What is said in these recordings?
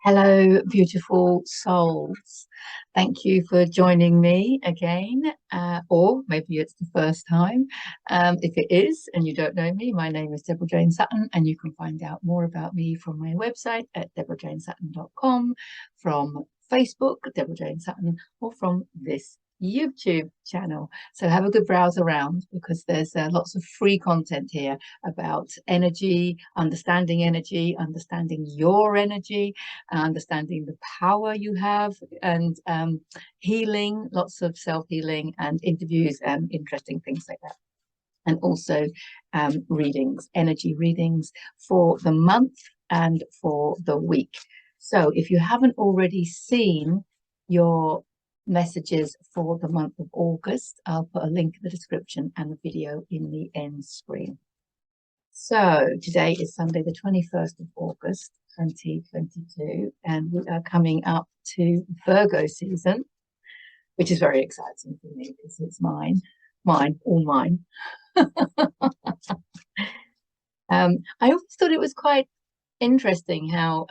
Hello, beautiful souls. Thank you for joining me again, or maybe it's the first time. If it is and you don't know me, my name is Deborah Jane Sutton, and you can find out more about me from my website at deborahjanesutton.com, from Facebook, Deborah Jane Sutton, or from this YouTube channel. So have a good browse around because there's lots of free content here about energy, understanding your energy, understanding the power you have, and healing, lots of self-healing and interviews and interesting things like that. And also readings, energy readings for the month and for the week. So if you haven't already seen your messages for the month of August, I'll put a link in the description and the video in the end screen. So today is Sunday, the 21st of August, 2022, and we are coming up to Virgo season, which is very exciting for me because it's mine, all mine. I always thought it was quite interesting how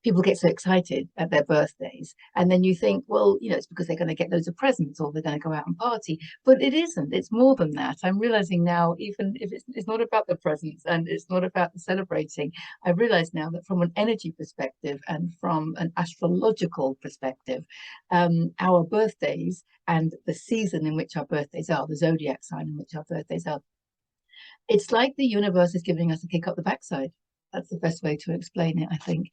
people get so excited at their birthdays, and then you think, well, it's because they're going to get loads of presents or they're going to go out and party, but it isn't. It's more than that. I'm realizing now, even if it's not about the presents and it's not about the celebrating, I realize now that from an energy perspective and from an astrological perspective, our birthdays and the season in which our birthdays are, the zodiac sign in which our birthdays are, it's like the universe is giving us a kick up the backside. That's the best way to explain it, I think.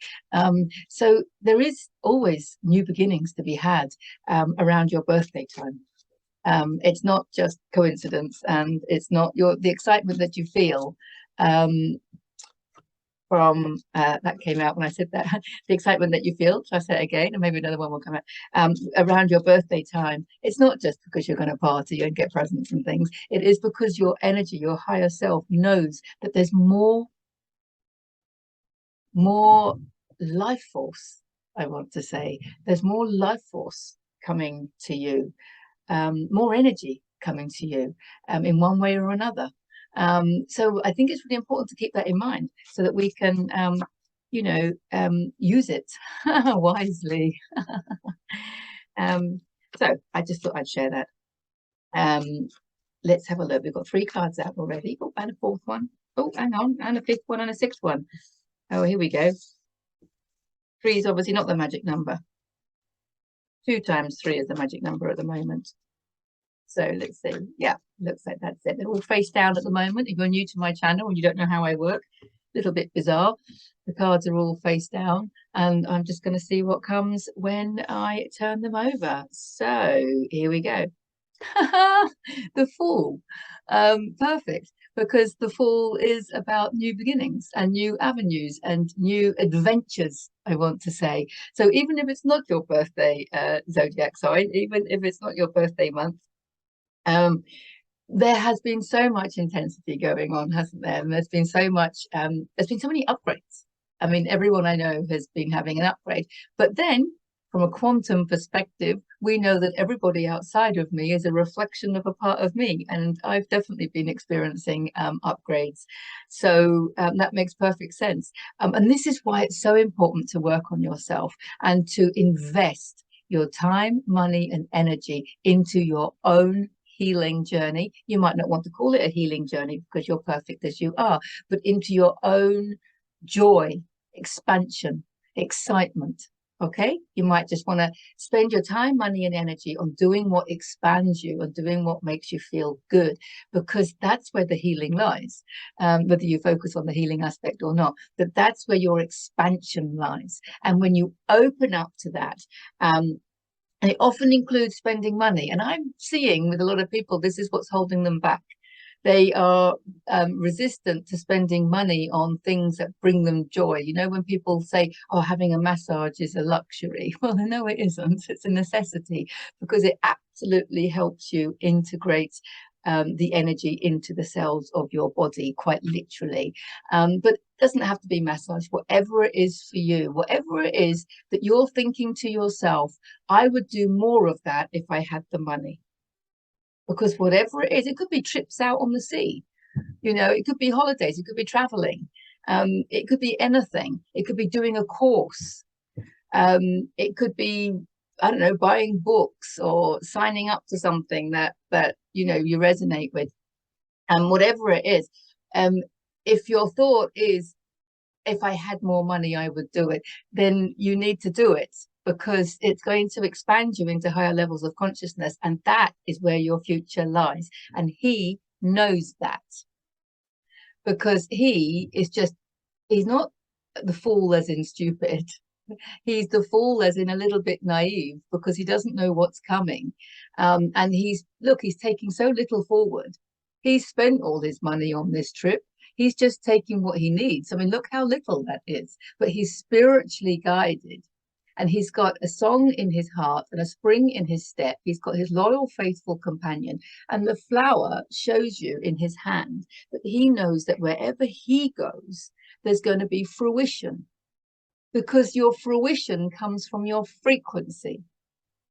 So there is always new beginnings to be had around your birthday time. It's not just coincidence, and it's not the excitement that you feel from that came out when I said that, the excitement that you feel. So I say it again, and maybe another one will come out around your birthday time. It's not just because you're going to party and get presents and things. It is because your energy, your higher self, knows that there's more life force. I want to say there's more life force coming to you, more energy coming to you in one way or another. So I think it's really important to keep that in mind so that we can use it wisely. So I just thought I'd share that. Let's have a look. We've got 3 cards out already. Oh, and a 4th one. Oh, hang on, and a 5th one and a 6th one. Oh, here we go. 3 is obviously not the magic number. 2 times 3 is the magic number at the moment. So let's see. Yeah, looks like that's it. They're all face down at the moment. If you're new to my channel and you don't know how I work, a little bit bizarre. The cards are all face down, and I'm just going to see what comes when I turn them over. So here we go. The Fool. Perfect, because the Fool is about new beginnings and new avenues and new adventures, I want to say. So even if it's not your birthday zodiac sign, even if it's not your birthday month, there has been so much intensity going on, hasn't there? And there's been so much, there's been so many upgrades. I mean, everyone I know has been having an upgrade, but then from a quantum perspective, we know that everybody outside of me is a reflection of a part of me. And I've definitely been experiencing upgrades. So that makes perfect sense. And this is why it's so important to work on yourself and to invest your time, money, and energy into your own healing journey. You might not want to call it a healing journey because you're perfect as you are, but into your own joy, expansion, excitement. Okay, you might just want to spend your time, money, and energy on doing what expands you and doing what makes you feel good, because that's where the healing lies. Whether you focus on the healing aspect or not, that's where your expansion lies. And when you open up to that, and it often includes spending money. And I'm seeing with a lot of people, this is what's holding them back. They are resistant to spending money on things that bring them joy. You know, when people say, oh, having a massage is a luxury. Well, no, it isn't. It's a necessity, because it absolutely helps you integrate the energy into the cells of your body, quite literally. But it doesn't have to be massage. Whatever it is for you, whatever it is that you're thinking to yourself, I would do more of that if I had the money. Because whatever it is, it could be trips out on the sea, it could be holidays, it could be traveling, it could be anything. It could be doing a course, It could be, I don't know, buying books or signing up to something that you know you resonate with, and whatever it is. If your thought is, if I had more money, I would do it, then you need to do it, because it's going to expand you into higher levels of consciousness. And that is where your future lies. And he knows that, because he is just, he's not the fool as in stupid. He's the fool as in a little bit naive, because he doesn't know what's coming. And he's taking so little forward. He's spent all his money on this trip. He's just taking what he needs. I mean, look how little that is. But he's spiritually guided. And he's got a song in his heart and a spring in his step. He's got his loyal, faithful companion. And the flower shows you in his hand that he knows that wherever he goes, there's going to be fruition. Because your fruition comes from your frequency,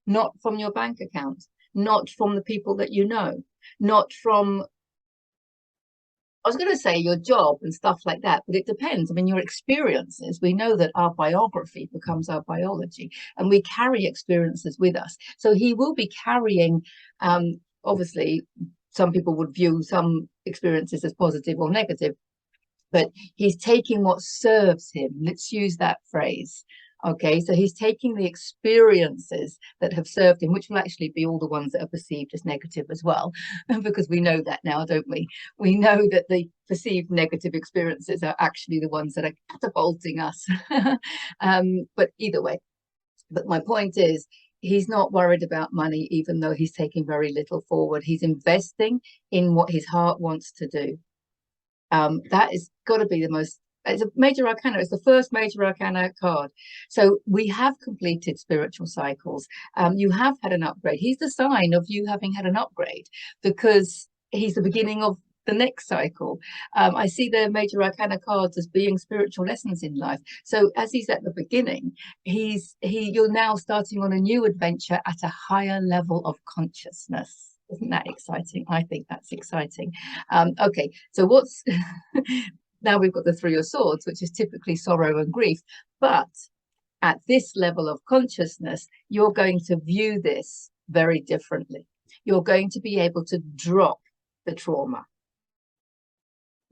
not from your bank account, not from the people that you know, not from, I was going to say your job and stuff like that, but it depends. I mean, your experiences, we know that our biography becomes our biology, and we carry experiences with us. So he will be carrying, obviously, some people would view some experiences as positive or negative, but he's taking what serves him. Let's use that phrase. Okay, so he's taking the experiences that have served him, which will actually be all the ones that are perceived as negative as well, because we know that now, don't we? We know that the perceived negative experiences are actually the ones that are catapulting us. But either way, but my point is, he's not worried about money, even though he's taking very little forward. He's investing in what his heart wants to do. That is got to be the most, it's a major arcana, it's the first major arcana card. So we have completed spiritual cycles. You have had an upgrade. He's the sign of you having had an upgrade, because he's the beginning of the next cycle. I see the major arcana cards as being spiritual lessons in life. So as he's at the beginning, you're now starting on a new adventure at a higher level of consciousness. Isn't that exciting? I think that's exciting. Okay, so what's now we've got the Three of Swords, which is typically sorrow and grief. But at this level of consciousness, you're going to view this very differently. You're going to be able to drop the trauma,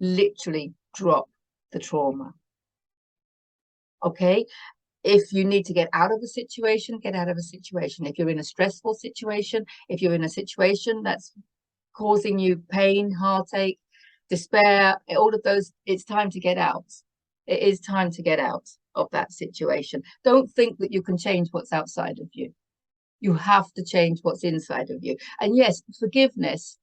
literally drop the trauma. Okay, if you need to get out of a situation, get out of a situation. If you're in a stressful situation, if you're in a situation that's causing you pain, heartache, despair, all of those, it's time to get out. It is time to get out of that situation. Don't think that you can change what's outside of you. You have to change what's inside of you. And yes, forgiveness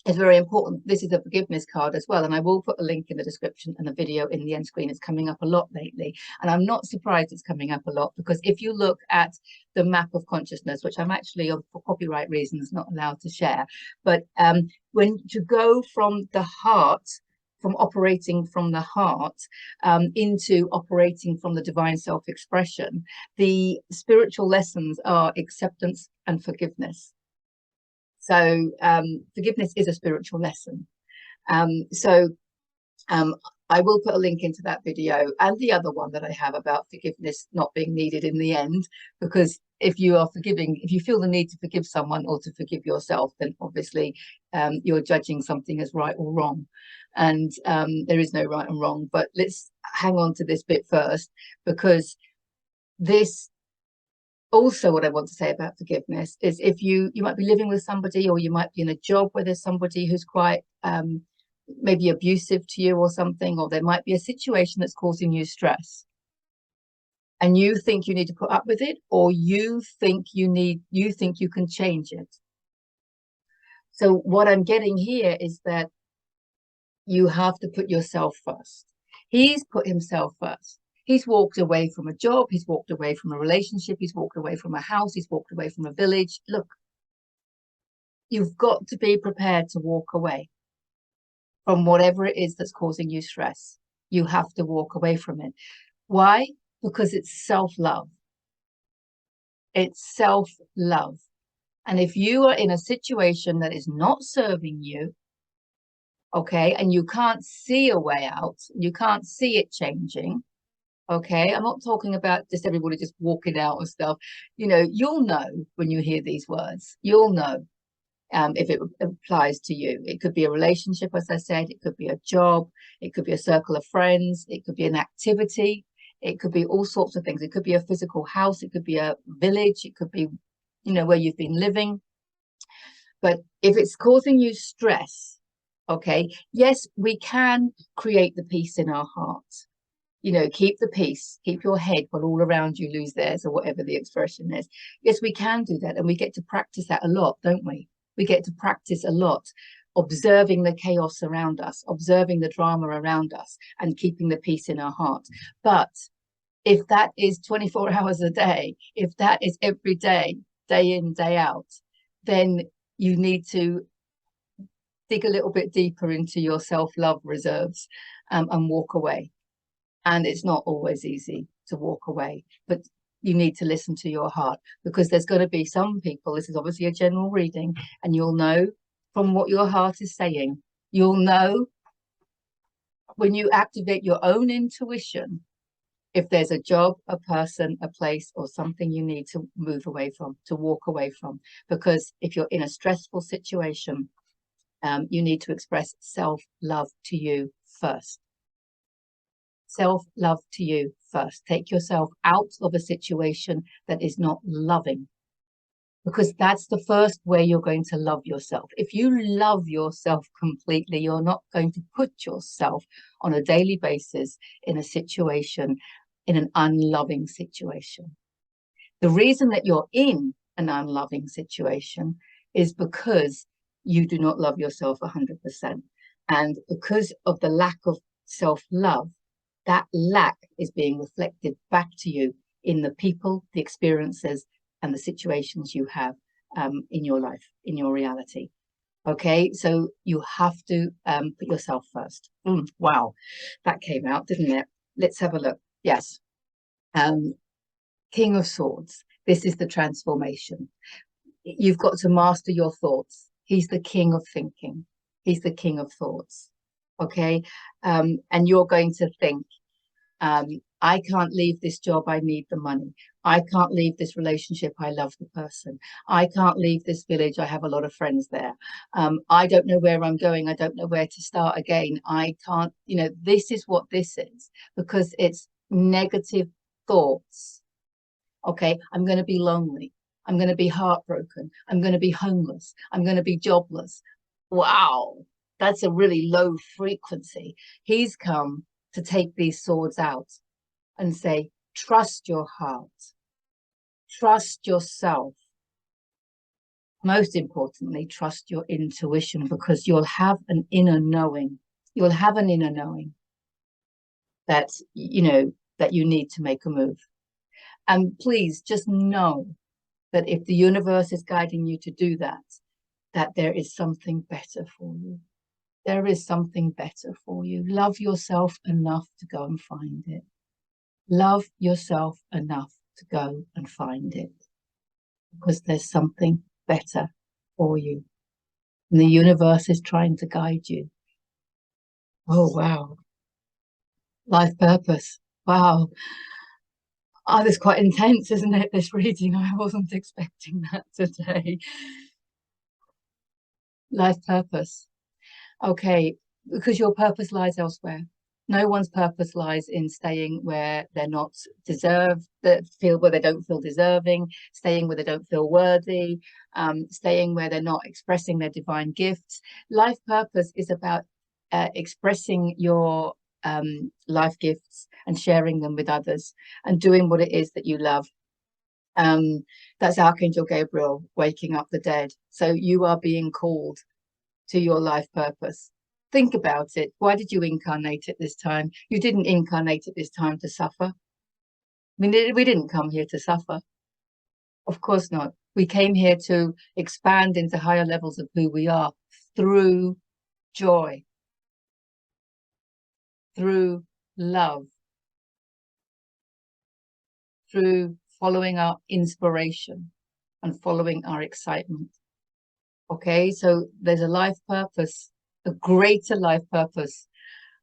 is very important. This is a forgiveness card as well, and I will put a link in the description and the video in the end screen. It's coming up a lot lately, and I'm not surprised it's coming up a lot, because if you look at the map of consciousness, which I'm actually, for copyright reasons, not allowed to share, but when to go from the heart, from operating from the heart into operating from the divine self-expression, the spiritual lessons are acceptance and forgiveness. So forgiveness is a spiritual lesson. I will put a link into that video and the other one that I have about forgiveness not being needed in the end, because if you are forgiving, if you feel the need to forgive someone or to forgive yourself, then obviously you're judging something as right or wrong. And there is no right and wrong. But let's hang on to this bit first, because this, also what I want to say about forgiveness is, if you might be living with somebody, or you might be in a job where there's somebody who's quite maybe abusive to you or something, or there might be a situation that's causing you stress, and you think you need to put up with it, or you think you can change it. So what I'm getting here is that you have to put yourself first. He's put himself first. He's walked away from a job. He's walked away from a relationship. He's walked away from a house. He's walked away from a village. Look, you've got to be prepared to walk away from whatever it is that's causing you stress. You have to walk away from it. Why? Because it's self-love. It's self-love. And if you are in a situation that is not serving you, okay, and you can't see a way out, you can't see it changing, Okay, I'm not talking about just everybody just walking out and stuff. You know, you'll know when you hear these words. You'll know if it applies to you. It could be a relationship, as I said. It could be a job. It could be a circle of friends. It could be an activity. It could be all sorts of things. It could be a physical house. It could be a village. It could be, you know, where you've been living. But if it's causing you stress, okay, yes, we can create the peace in our hearts. You know, keep the peace, keep your head while all around you lose theirs, or whatever the expression is. Yes, we can do that. And we get to practice that a lot, don't we? We get to practice a lot, observing the chaos around us, observing the drama around us, and keeping the peace in our heart. But if that is 24 hours a day, if that is every day, day in, day out, then you need to dig a little bit deeper into your self-love reserves, and walk away. And it's not always easy to walk away, but you need to listen to your heart, because there's going to be some people, this is obviously a general reading, and you'll know from what your heart is saying. You'll know when you activate your own intuition if there's a job, a person, a place, or something you need to move away from, to walk away from. Because if you're in a stressful situation, you need to express self-love to you first. Self-love to you first. Take yourself out of a situation that is not loving, because that's the first way you're going to love yourself. If you love yourself completely, you're not going to put yourself on a daily basis in a situation, in an unloving situation. The reason that you're in an unloving situation is because you do not love yourself 100%. And because of the lack of self-love, that lack is being reflected back to you in the people, the experiences, and the situations you have in your life, in your reality. Okay, so you have to put yourself first. Wow, that came out, didn't it? Let's have a look. Yes. King of Swords. This is the transformation. You've got to master your thoughts. He's the king of thinking. He's the king of thoughts. Okay, and you're going to think, I can't leave this job, I need the money. I can't leave this relationship, I love the person. I can't leave this village, I have a lot of friends there. I don't know where I'm going, I don't know where to start again. I can't, you know, this is what this is, because it's negative thoughts. Okay, I'm going to be lonely. I'm going to be heartbroken. I'm going to be homeless. I'm going to be jobless. Wow, that's a really low frequency. He's come to take these swords out and say, trust your heart, trust yourself. Most importantly, trust your intuition, because you'll have an inner knowing. You'll have an inner knowing that, you know, that you need to make a move. And please just know that if the universe is guiding you to do that, that there is something better for you. There is something better for you. Love yourself enough to go and find it. Love yourself enough to go and find it, because there's something better for you. And the universe is trying to guide you. Oh, wow. Life purpose. Wow. Oh, that's quite intense, isn't it, this reading? I wasn't expecting that today. Life purpose. Okay, because your purpose lies elsewhere. No one's purpose lies in staying where they're not deserved, that feel where they don't feel deserving, staying where they don't feel worthy, staying where they're not expressing their divine gifts. Life purpose is about expressing your life gifts and sharing them with others and doing what it is that you love. That's Archangel Gabriel waking up the dead. So you are being called to your life purpose. Think about it. Why did you incarnate at this time? You didn't incarnate at this time to suffer. I mean, we didn't come here to suffer. Of course not. We came here to expand into higher levels of who we are through joy, through love, through following our inspiration and following our excitement. Okay, so there's a life purpose, a greater life purpose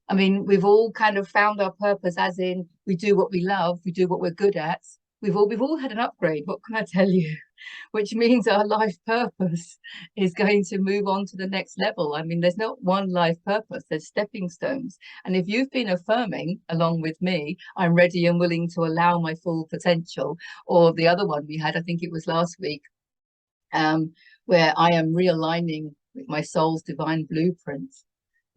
I mean, we've all kind of found our purpose, as in we do what we love, we do what we're good at. We've all had an upgrade. What can I tell you? Which means our life purpose is going to move on to the next level. I mean, there's not one life purpose, there's stepping stones. And if you've been affirming along with me, I'm ready and willing to allow my full potential, or the other one we had, I think it was last week, where I am realigning with my soul's divine blueprint.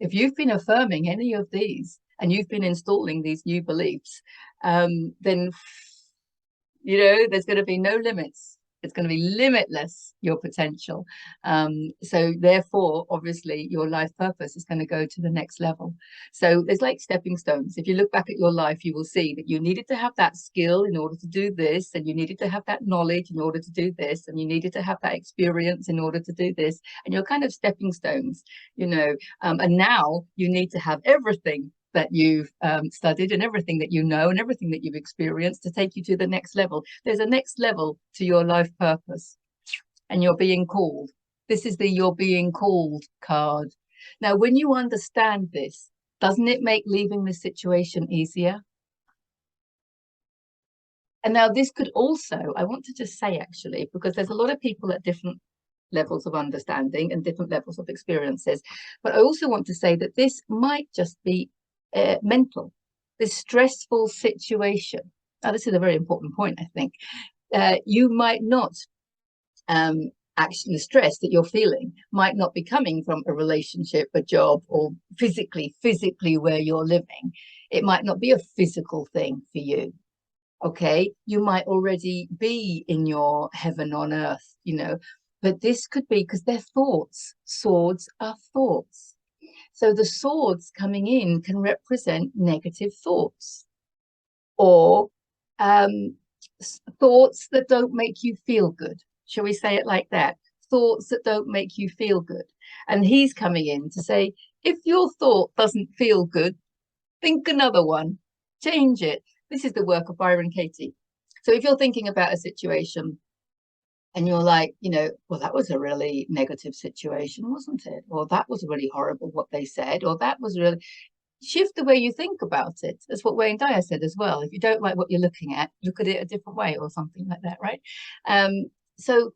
If you've been affirming any of these and you've been installing these new beliefs, then there's going to be no limits. It's going to be limitless, your potential. So therefore, obviously, your life purpose is going to go to the next level. So there's like stepping stones. If you look back at your life, you will see that you needed to have that skill in order to do this, and you needed to have that knowledge in order to do this, and you needed to have that experience in order to do this. And you're kind of stepping stones, and now you need to have everything that you've studied and everything that you know and everything that you've experienced to take you to the next level. There's a next level to your life purpose, and you're being called. This is the you're being called card. Now, when you understand this, doesn't it make leaving the situation easier? And now this could also, I want to just say actually, because there's a lot of people at different levels of understanding and different levels of experiences, but I also want to say that this might just be mental, this stressful situation. Now, this is a very important point, I think. You might not actually, the stress that you're feeling might not be coming from a relationship, a job, or physically where you're living. It might not be a physical thing for you. Okay, you might already be in your heaven on earth, but this could be because they're thoughts. Swords are thoughts. So the swords coming in can represent negative thoughts, or thoughts that don't make you feel good. Shall we say it like that? Thoughts that don't make you feel good. And he's coming in to say, if your thought doesn't feel good, think another one, change it. This is the work of Byron Katie. So if you're thinking about a situation and you're like, well, that was a really negative situation, wasn't it? Or that was really horrible what they said, or that was really, shift the way you think about it. That's what Wayne Dyer said as well. If you don't like what you're looking at, look at it a different way, or something like that, right? So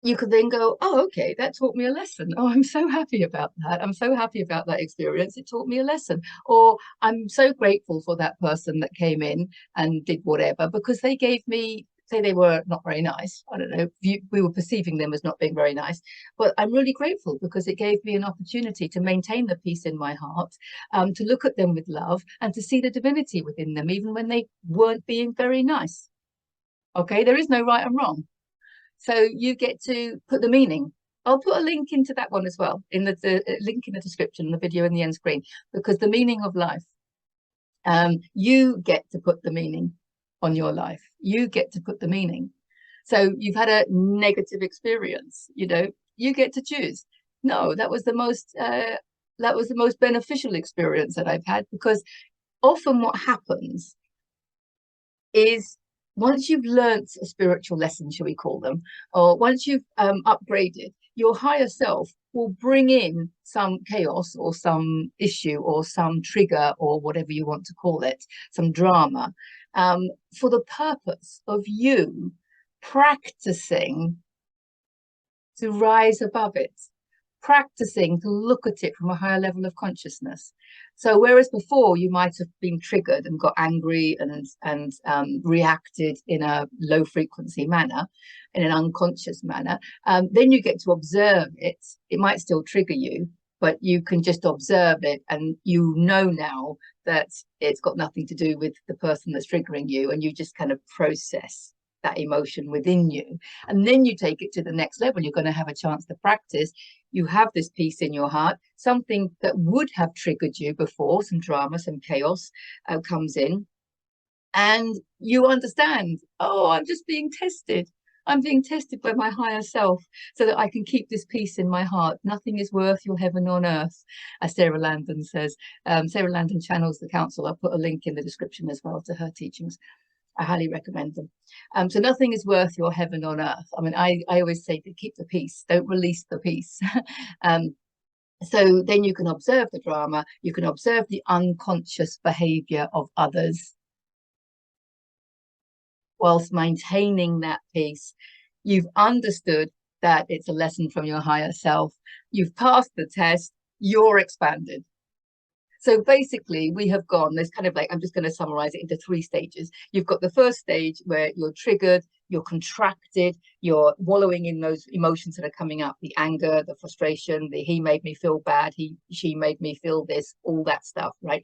you could then go, oh, okay, that taught me a lesson. Oh, I'm so happy about that. I'm so happy about that experience. It taught me a lesson. Or I'm so grateful for that person that came in and did whatever, because they gave me, say they were not very nice. I don't know. We were perceiving them as not being very nice, but I'm really grateful because it gave me an opportunity to maintain the peace in my heart, to look at them with love and to see the divinity within them, even when they weren't being very nice. Okay, there is no right and wrong. So you get to put the meaning. I'll put a link into that one as well, in the link in the description, the video in the end screen, because the meaning of life, you get to put the meaning on your life. You get to put the meaning. So you've had a negative experience, you get to choose. No, that was the most beneficial experience that I've had, because often what happens is, once you've learnt a spiritual lesson, shall we call them, or once you've upgraded, your higher self will bring in some chaos or some issue or some trigger or whatever you want to call it, some drama, for the purpose of you practicing to rise above it, practicing to look at it from a higher level of consciousness. So whereas before you might have been triggered and got angry and reacted in a low frequency manner, in an unconscious manner, then you get to observe it. It might still trigger you, but you can just observe it, and now that it's got nothing to do with the person that's triggering you, and you just kind of process that emotion within you, and then you take it to the next level. You're going to have a chance to practice. You have this peace in your heart. Something that would have triggered you before, some drama, some chaos, comes in, and you understand, oh, I'm just being tested. I'm being tested by my higher self so that I can keep this peace in my heart. Nothing is worth your heaven on earth, as Sara Landon says. Sara Landon channels the council. I'll put a link in the description as well to her teachings. I highly recommend them. So nothing is worth your heaven on earth. I mean, I always say to keep the peace, don't release the peace. So then you can observe the drama, you can observe the unconscious behavior of others whilst maintaining that peace. You've understood that it's a lesson from your higher self. You've passed the test, you're expanded. So basically, we have gone, there's kind of like, I'm just going to summarize it into 3 stages. You've got the first stage where you're triggered, you're contracted, you're wallowing in those emotions that are coming up, the anger, the frustration, the he made me feel bad, she made me feel this, all that stuff, right?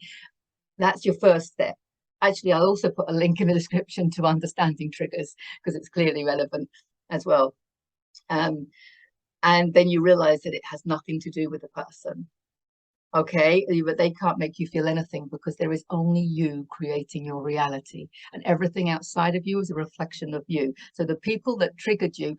That's your first step. Actually, I'll also put a link in the description to understanding triggers because it's clearly relevant as well. And then you realize that it has nothing to do with the person. Okay, but they can't make you feel anything because there is only you creating your reality, and everything outside of you is a reflection of you. So the people that triggered you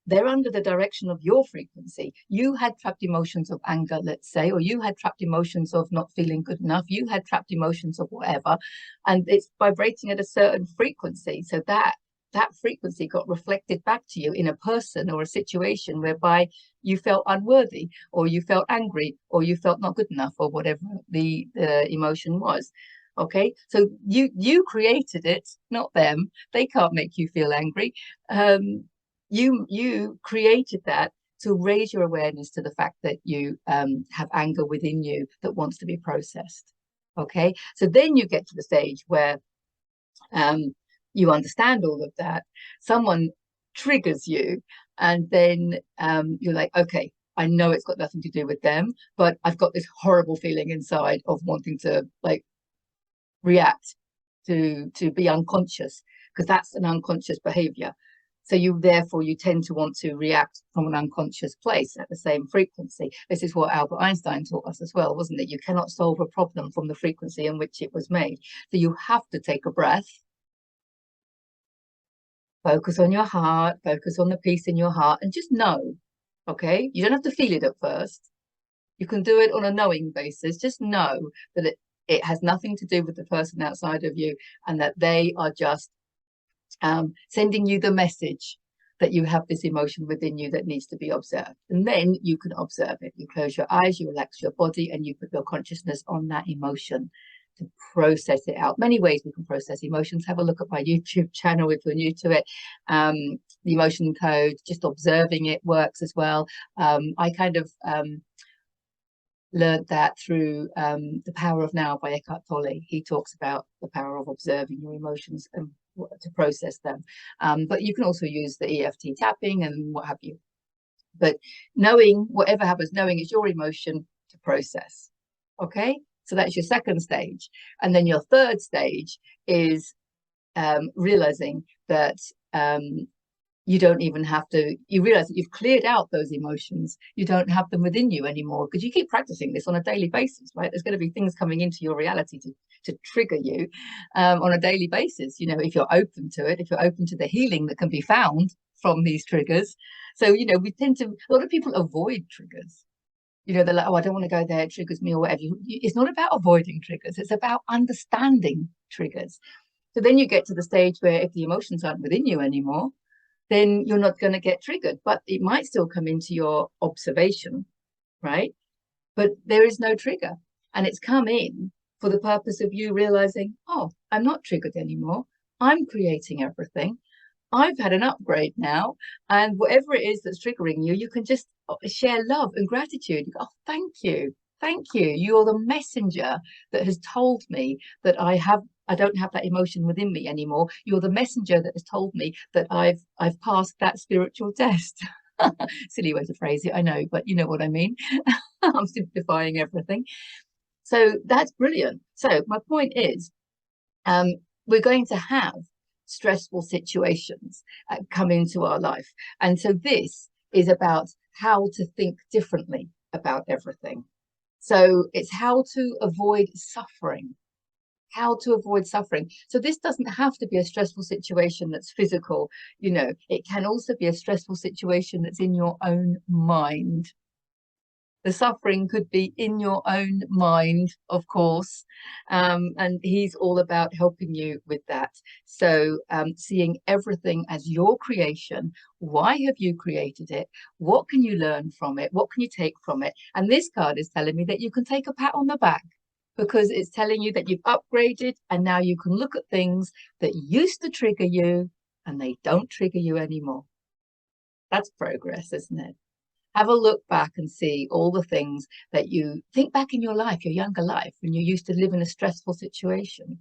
they're under the direction of your frequency. You had trapped emotions of anger, let's say, or you had trapped emotions of not feeling good enough, you had trapped emotions of whatever, and it's vibrating at a certain frequency. So that frequency got reflected back to you in a person or a situation whereby you felt unworthy, or you felt angry, or you felt not good enough, or whatever the emotion was. Okay, so you created it, not them. They can't make you feel angry. You created that to raise your awareness to the fact that you have anger within you that wants to be processed. Okay, so then you get to the stage where you understand all of that. Someone triggers you, and then you're like, okay, I know it's got nothing to do with them, but I've got this horrible feeling inside of wanting to like react, to be unconscious, because that's an unconscious behavior. So you tend to want to react from an unconscious place at the same frequency. This is what Albert Einstein taught us as well, wasn't it? You cannot solve a problem from the frequency in which it was made. So you have to take a breath, focus on your heart, focus on the peace in your heart, and just know, okay? You don't have to feel it at first. You can do it on a knowing basis. Just know that it has nothing to do with the person outside of you, and that they are just sending you the message that you have this emotion within you that needs to be observed. And then you can observe it. You close your eyes, you relax your body, and you put your consciousness on that emotion to process it out. Many ways we can process emotions. Have a look at my YouTube channel if you're new to it. The emotion code, just observing it works as well. I kind of learned that through The Power of Now by Eckhart Tolle. He talks about the power of observing your emotions and to process them. But you can also use the EFT tapping and what have you. But knowing, whatever happens, knowing it's your emotion to process. Okay, so that's your second stage. And then your third stage is realizing that you don't even have to, you realize that you've cleared out those emotions. You don't have them within you anymore because you keep practicing this on a daily basis, right? There's going to be things coming into your reality to trigger you on a daily basis. You know, if you're open to it, if you're open to the healing that can be found from these triggers. So, you know, a lot of people avoid triggers. You know, they're like, oh, I don't want to go there, it triggers me or whatever. It's not about avoiding triggers. It's about understanding triggers. So then you get to the stage where if the emotions aren't within you anymore, then you're not going to get triggered, but it might still come into your observation, right? But there is no trigger, and it's come in for the purpose of you realizing, oh, I'm not triggered anymore. I'm creating everything. I've had an upgrade now, and whatever it is that's triggering you, you can just share love and gratitude. You go, oh, thank you. Thank you. You're the messenger that has told me that I don't have that emotion within me anymore. You're the messenger that has told me that I've passed that spiritual test. Silly way to phrase it, I know, but you know what I mean. I'm simplifying everything. So that's brilliant. So my point is, we're going to have stressful situations come into our life. And so this is about how to think differently about everything. So it's how to avoid suffering. How to avoid suffering. So this doesn't have to be a stressful situation that's physical. You know, it can also be a stressful situation that's in your own mind. The suffering could be in your own mind, of course, and he's all about helping you with that. So seeing everything as your creation. Why have you created it? What can you learn from it? What can you take from it? And this card is telling me that you can take a pat on the back, because it's telling you that you've upgraded and now you can look at things that used to trigger you and they don't trigger you anymore. That's progress, isn't it? Have a look back and see all the things that you think back in your life, your younger life, when you used to live in a stressful situation.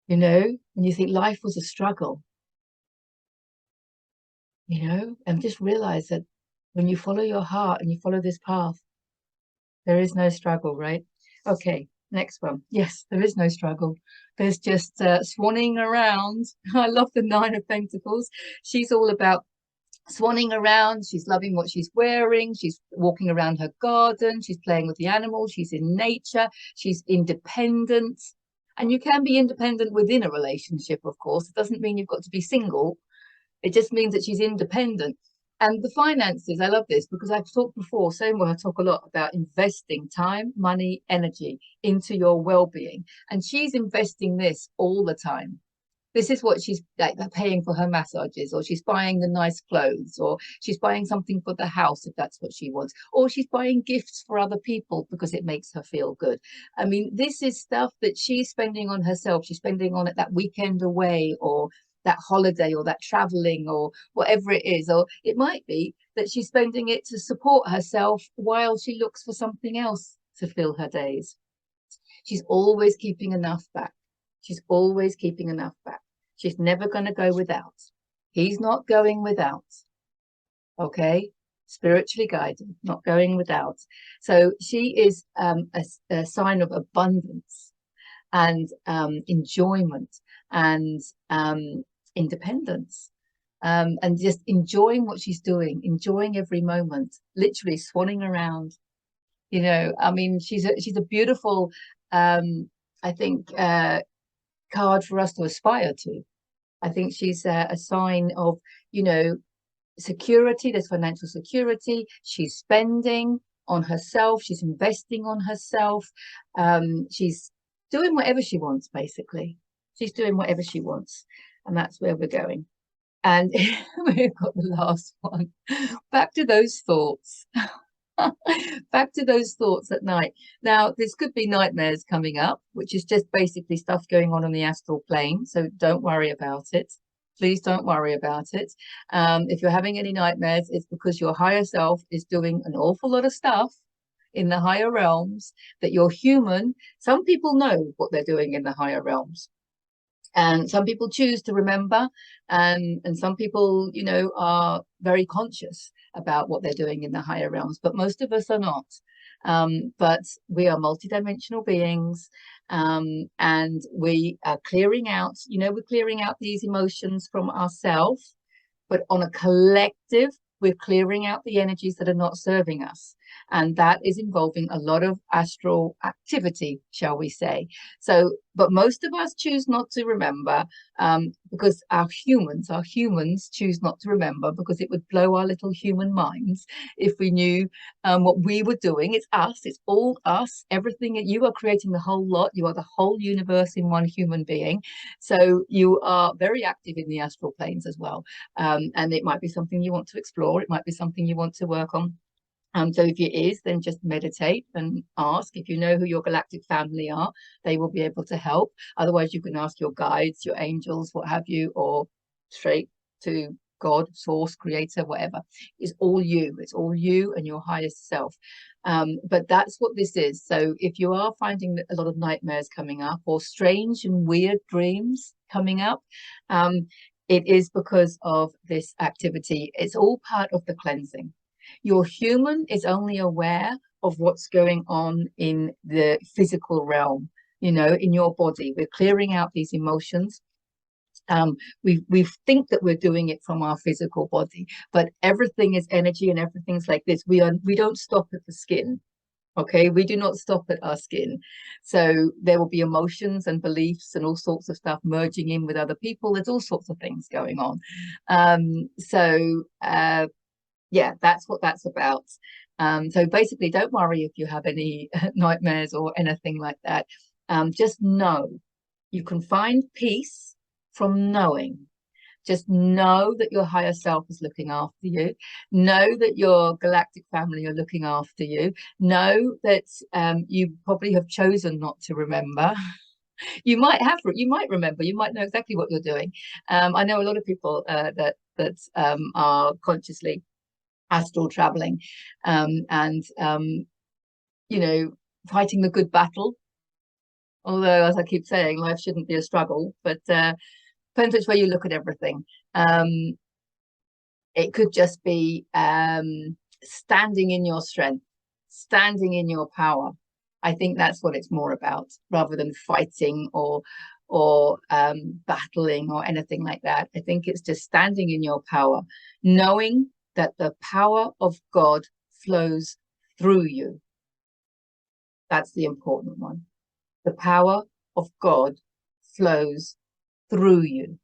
You know, when you think life was a struggle, you know, and just realize that when you follow your heart and you follow this path, there is no struggle, right? Okay, next one. Yes, there is no struggle. There's just swanning around. I love the Nine of Pentacles. She's all about swanning around. She's loving what she's wearing. She's walking around her garden. She's playing with the animals. She's in nature. She's independent. And you can be independent within a relationship, of course. It doesn't mean you've got to be single. It just means that she's independent. And the finances, I love this because I've talked before, same way I talk a lot about investing time, money, energy into your well-being. And she's investing this all the time. This is what she's like paying for her massages, or she's buying the nice clothes, or she's buying something for the house if that's what she wants, or she's buying gifts for other people because it makes her feel good. I mean, this is stuff that she's spending on herself. She's spending on it that weekend away, or that holiday, or that traveling, or whatever it is. Or it might be that she's spending it to support herself while she looks for something else to fill her days. She's always keeping enough back. She's always keeping enough back. She's never going to go without. He's not going without. Okay? Spiritually guided, not going without. So she is a sign of abundance and enjoyment and independence. And just enjoying what she's doing, enjoying every moment, literally swanning around. You know, I mean, she's a beautiful, I think, card for us to aspire to. I think she's a sign of, you know, security. There's financial security. She's spending on herself. She's investing on herself. She's doing whatever she wants, basically. She's doing whatever she wants. And that's where we're going. And we've got the last one. Back to those thoughts. Back to those thoughts at night. Now, this could be nightmares coming up, which is just basically stuff going on the astral plane. So don't worry about it. Please don't worry about it. If you're having any nightmares, it's because your higher self is doing an awful lot of stuff in the higher realms that you're human. Some people know what they're doing in the higher realms. And some people choose to remember, and some people, you know, are very conscious about what they're doing in the higher realms, but most of us are not. But we are multidimensional beings, and we are clearing out, you know, we're clearing out these emotions from ourselves, but on a collective, we're clearing out the energies that are not serving us. And that is involving a lot of astral activity, shall we say. So, but most of us choose not to remember, because our humans choose not to remember, because it would blow our little human minds if we knew what we were doing. It's us, it's all us, everything. You are creating the whole lot. You are the whole universe in one human being. So you are very active in the astral planes as well. And it might be something you want to explore. It might be something you want to work on. So if it is, then just meditate and ask. If you know who your galactic family are, they will be able to help. Otherwise, you can ask your guides, your angels, what have you, or straight to God, source, creator, whatever. It's all you. It's all you and your highest self. But that's what this is. So if you are finding a lot of nightmares coming up, or strange and weird dreams coming up, it is because of this activity. It's all part of the cleansing. Your human is only aware of what's going on in the physical realm, you know, in your body. We're clearing out these emotions. We think that we're doing it from our physical body, but everything is energy, and everything's like this. We don't stop at the skin. Okay, we do not stop at our skin. So there will be emotions and beliefs and all sorts of stuff merging in with other people. There's all sorts of things going on. Yeah, that's what that's about. So basically, don't worry if you have any nightmares or anything like that. Just know you can find peace from knowing. Just know that your higher self is looking after you. Know that your galactic family are looking after you. Know that you probably have chosen not to remember. You might remember, you might know exactly what you're doing. I know a lot of people that are consciously astral traveling, and you know, fighting the good battle. Although, as I keep saying, life shouldn't be a struggle, but depends which way you look at everything. It could just be standing in your strength, standing in your power. I think that's what it's more about, rather than fighting or battling or anything like that. I think it's just standing in your power, knowing that the power of God flows through you. That's the important one. The power of God flows through you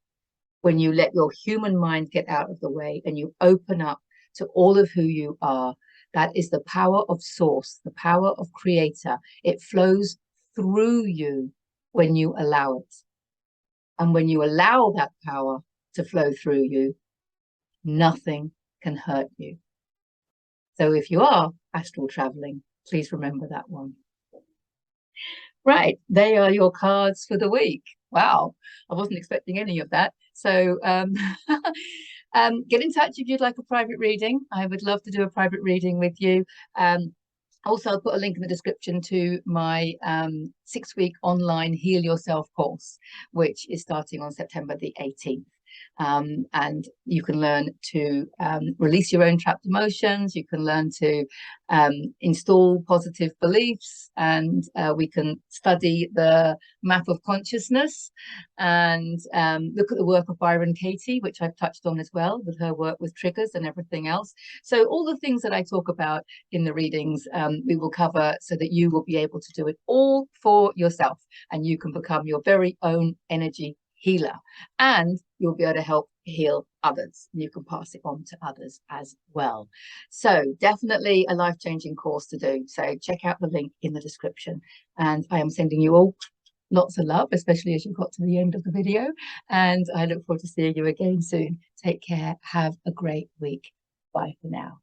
when you let your human mind get out of the way and you open up to all of who you are. That is the power of source, the power of creator. It flows through you when you allow it. And when you allow that power to flow through you, nothing can hurt you. So if you are astral traveling, please remember that one. Right, they are your cards for the week. Wow, I wasn't expecting any of that. So get in touch if you'd like a private reading. I would love to do a private reading with you. Also, I'll put a link in the description to my 6-week online Heal Yourself course, which is starting on September the 18th. And you can learn to release your own trapped emotions. You can learn to install positive beliefs, and we can study the map of consciousness and look at the work of Byron Katie, which I've touched on as well, with her work with triggers and everything else. So all the things that I talk about in the readings, we will cover so that you will be able to do it all for yourself, and you can become your very own energy healer, and you'll be able to help heal others. You can pass it on to others as well. So definitely a life-changing course to do. So check out the link in the description, and I am sending you all lots of love, especially as you got to the end of the video, and I look forward to seeing you again soon. Take care. Have a great week. Bye for now.